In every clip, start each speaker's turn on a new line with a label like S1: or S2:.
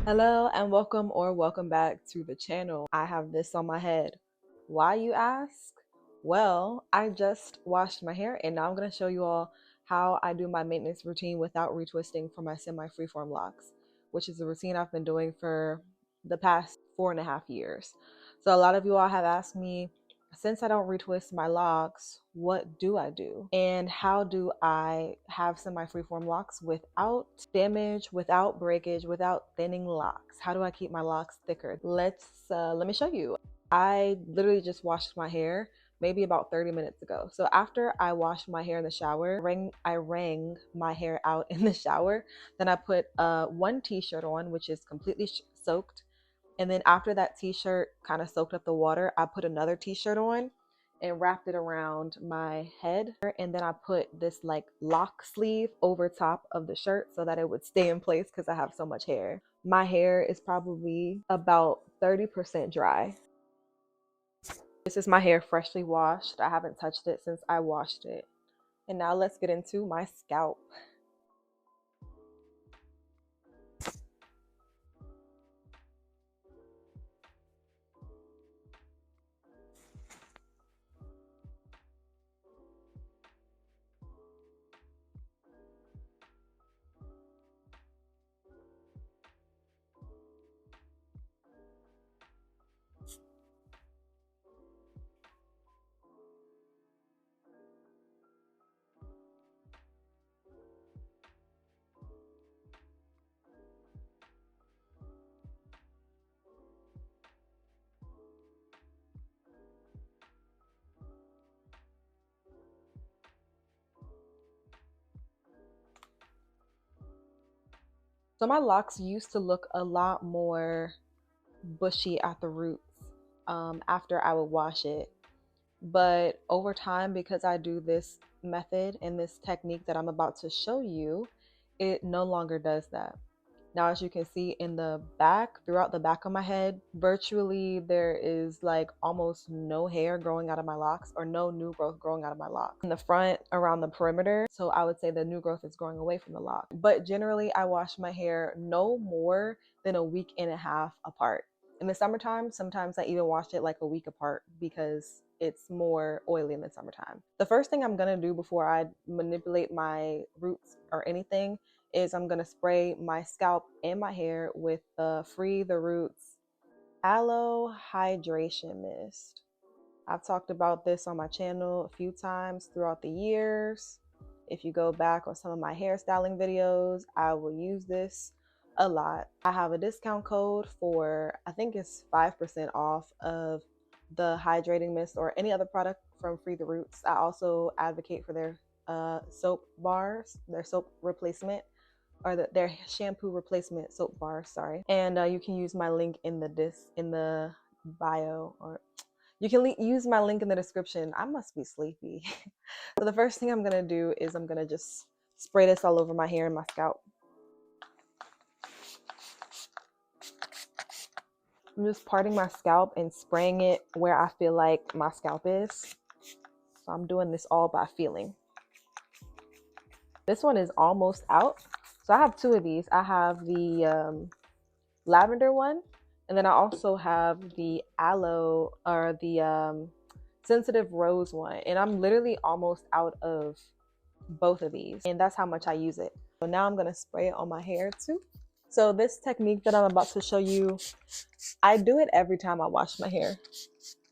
S1: Hello and welcome or welcome back to the channel. I have this on my head. Why, you ask? Well, I just washed my hair and now I'm going to show you all how I do my maintenance routine without retwisting for my semi freeform locks, which is a routine I've been doing for the past 4.5 years. So a lot of you all have asked me, since I don't retwist my locks, what do I do? And how do I have semi freeform locks without damage, without breakage, without thinning locks? How do I keep my locks thicker? Let me show you. I literally just washed my hair maybe about 30 minutes ago. So after I washed my hair in the shower, I wrung my hair out in the shower. Then I put one t-shirt on, which is completely soaked, and then after that t-shirt kind of soaked up the water, I put another t-shirt on and wrapped it around my head. And then I put this like lock sleeve over top of the shirt so that it would stay in place because I have so much hair. My hair is probably about 30% dry. This is my hair freshly washed. I haven't touched it since I washed it. And now let's get into my scalp. So my locks used to look a lot more bushy at the roots after I would wash it. But over time, because I do this method and this technique that I'm about to show you, it no longer does that. Now, as you can see in the back, throughout the back of my head, virtually there is like almost no hair growing out of my locks or no new growth growing out of my locks. In the front, around the perimeter, so I would say the new growth is growing away from the lock. But generally, I wash my hair no more than a week and a half apart. In the summertime, sometimes I even wash it like a week apart because it's more oily in the summertime. The first thing I'm gonna do before I manipulate my roots or anything is I'm gonna spray my scalp and my hair with the Free the Roots Aloe Hydration Mist. I've talked about this on my channel a few times throughout the years. If you go back on some of my hairstyling videos, I will use this a lot. I have a discount code for, I think it's 5% off of the hydrating mist or any other product from Free the Roots. I also advocate for their soap bars, their soap replacement, or their shampoo replacement soap bar, sorry. And you can use my link in the bio, or you can use my link in the description. I must be sleepy. So the first thing I'm gonna do is I'm gonna just spray this all over my hair and my scalp. I'm just parting my scalp and spraying it where I feel like my scalp is. So I'm doing this all by feeling. This one is almost out. So I have two of these. I have the lavender one, and then I also have the aloe or the sensitive rose one. And I'm literally almost out of both of these. And that's how much I use it. So now I'm going to spray it on my hair too. So this technique that I'm about to show you, I do it every time I wash my hair.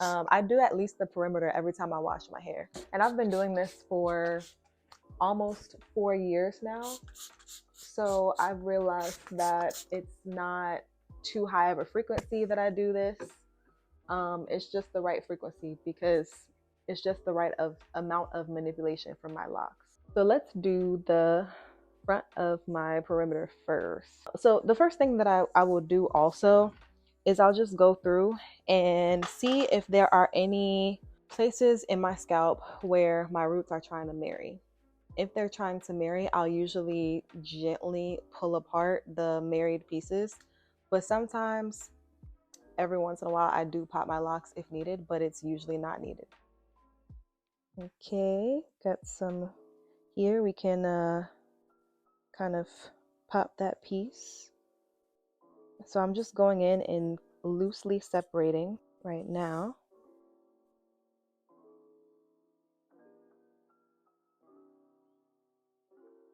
S1: I do at least the perimeter every time I wash my hair. And I've been doing this for almost 4 years now. So I've realized that it's not too high of a frequency that I do this. It's just the right frequency because it's just the right amount of manipulation for my locks. So let's do the front of my perimeter first. So the first thing that I will do also is I'll just go through and see if there are any places in my scalp where my roots are trying to marry. If they're trying to marry, I'll usually gently pull apart the married pieces, but sometimes, every once in a while, I do pop my locks if needed, but it's usually not needed. Okay, got some here. We can kind of pop that piece. So I'm just going in and loosely separating right now.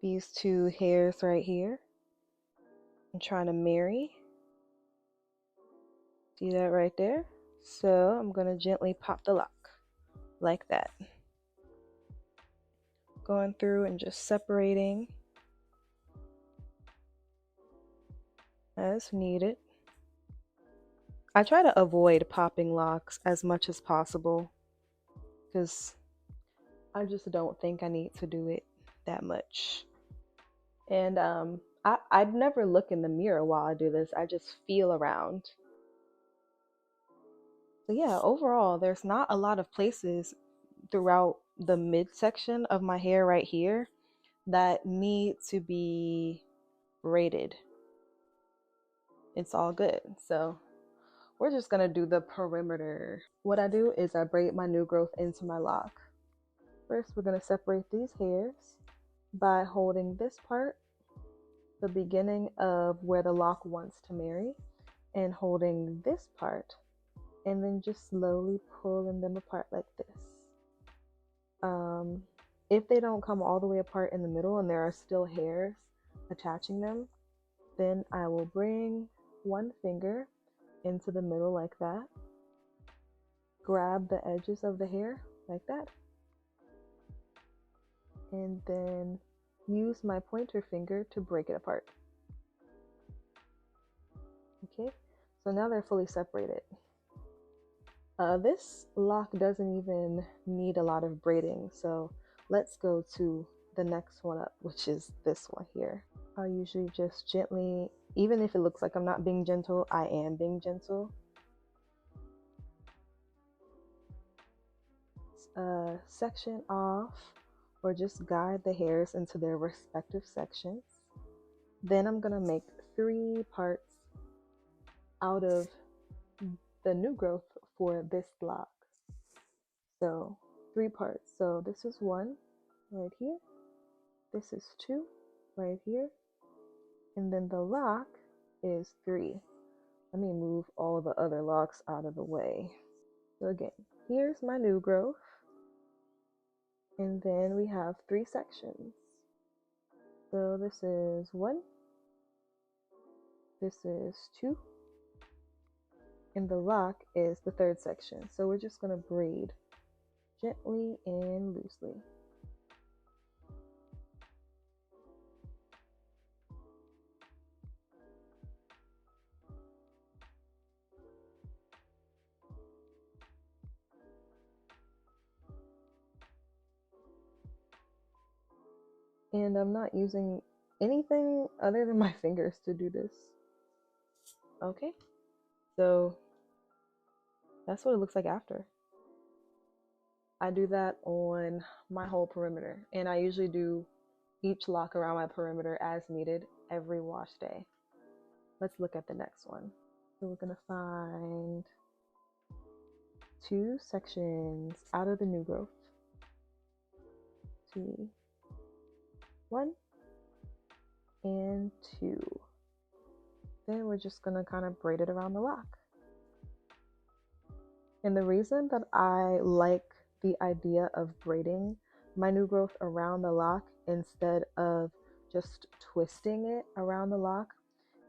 S1: These two hairs right here. I'm trying to marry. See that right there? So I'm going to gently pop the lock like that. Going through and just separating as needed. I try to avoid popping locks as much as possible because I just don't think I need to do it that much. And I'd never look in the mirror while I do this. I just feel around. So yeah, overall, there's not a lot of places throughout the midsection of my hair right here that need to be braided. It's all good. So we're just gonna do the perimeter. What I do is I braid my new growth into my lock. First, we're gonna separate these hairs by holding this part, the beginning of where the lock wants to marry, and holding this part, and then just slowly pulling them apart like this. If they don't come all the way apart in the middle and there are still hairs attaching them, then I will bring one finger into the middle like that, grab the edges of the hair like that, and then use my pointer finger to break it apart. Okay, so now they're fully separated. This lock doesn't even need a lot of braiding, so let's go to the next one up, which is this one here. I'll usually just gently, even if it looks like I'm not being gentle, I am being gentle. Section off, or just guide the hairs into their respective sections. Then I'm gonna make 3 parts out of the new growth for this lock. So 3 parts. So this is 1 right here. This is 2 right here. And then the lock is 3. Let me move all the other locks out of the way. So again, here's my new growth. And then we have 3 sections. So this is 1. This is 2. And the lock is the 3rd section. So we're just going to braid gently and loosely. And I'm not using anything other than my fingers to do this. Okay, so that's what it looks like after. I do that on my whole perimeter, and I usually do each lock around my perimeter as needed every wash day. Let's look at the next one. So we're gonna find 2 sections out of the new growth. 2, 1, and 2. Then we're just gonna kind of braid it around the lock. And the reason that I like the idea of braiding my new growth around the lock instead of just twisting it around the lock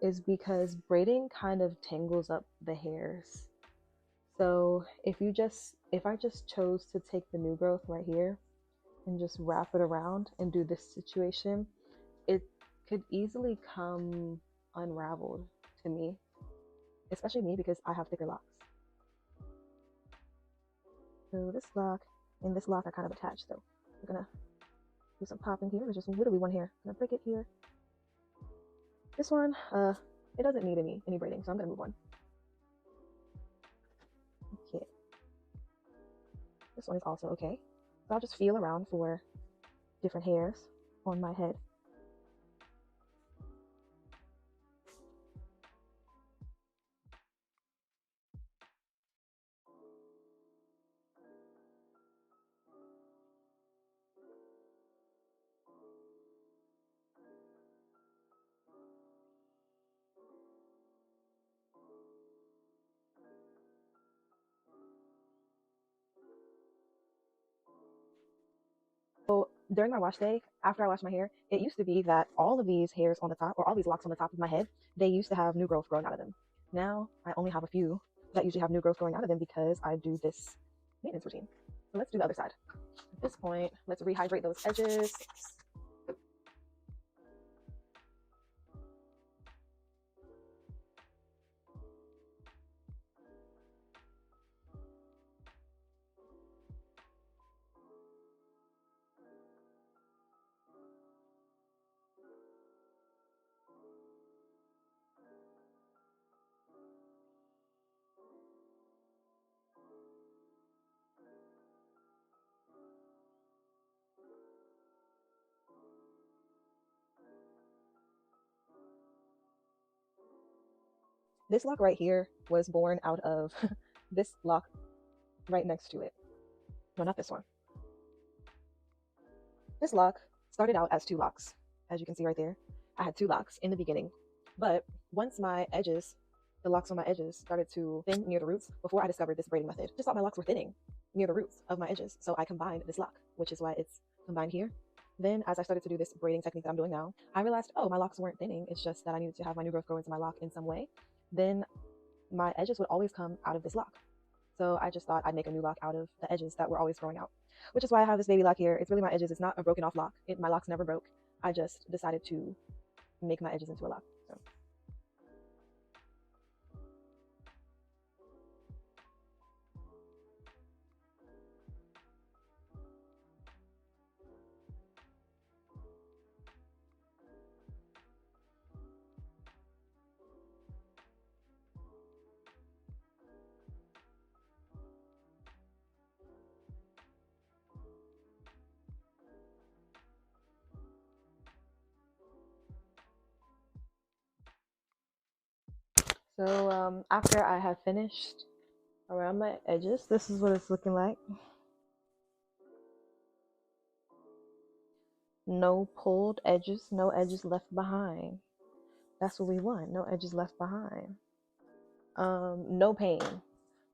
S1: is because braiding kind of tangles up the hairs. So if I just chose to take the new growth right here and just wrap it around and do this situation, it could easily come unraveled to me, especially me because I have thicker locks. So this lock and this lock are kind of attached, so we're gonna do some popping here. There's just literally one hair. I'm gonna break it here. This one, it doesn't need any braiding, so I'm gonna move one. Okay. This one is also okay. So I'll just feel around for different hairs on my head. during my wash day, after I wash my hair, it used to be that all of these hairs on the top, or all these locks on the top of my head, they used to have new growth growing out of them. Now I only have a few that usually have new growth growing out of them because I do this maintenance routine. So let's do the other side. At this point, let's rehydrate those edges. This lock right here was born out of this lock right next to it. No, not this one. This lock started out as two locks. As you can see right there, I had two locks in the beginning. But once my edges, the locks on my edges started to thin near the roots, before I discovered this braiding method, just thought my locks were thinning near the roots of my edges. So I combined this lock, which is why it's combined here. Then as I started to do this braiding technique that I'm doing now, I realized, oh, my locks weren't thinning. It's just that I needed to have my new growth grow into my lock in some way. Then my edges would always come out of this lock. So I just thought I'd make a new lock out of the edges that were always growing out, which is why I have this baby lock here. It's really my edges. It's not a broken off lock. My locks never broke. I just decided to make my edges into a lock. So after I have finished around my edges, this is what it's looking like. No pulled edges, no edges left behind. That's what we want. No edges left behind. No pain.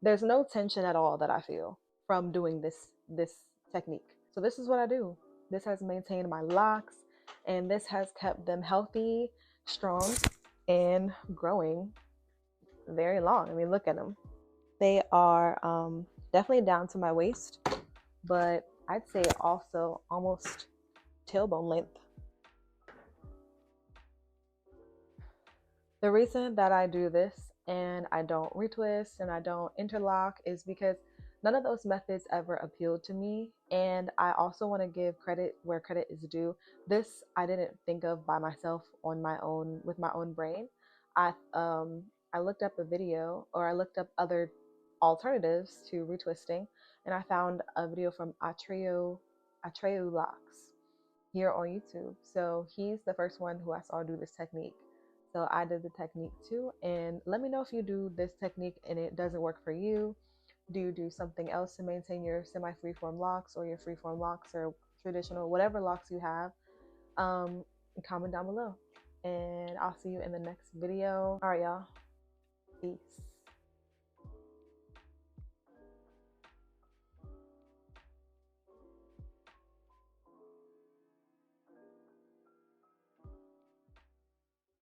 S1: There's no tension at all that I feel from doing this technique. So this is what I do. This has maintained my locks, and this has kept them healthy, strong, and growing very long. I mean, look at them. They are definitely down to my waist, but I'd say also almost tailbone length. The reason that I do this and I don't retwist and I don't interlock is because none of those methods ever appealed to me. And I also want to give credit where credit is due. This I didn't think of by myself on my own with my own brain. I looked up a video, or I looked up other alternatives to retwisting, and I found a video from Atreyu Locks here on YouTube. So he's the first one who I saw do this technique. So I did the technique too. And let me know if you do this technique and it doesn't work for you. Do you do something else to maintain your semi-freeform locks, or your freeform locks, or traditional, whatever locks you have? Comment down below. And I'll see you in the next video. All right, y'all. Peace.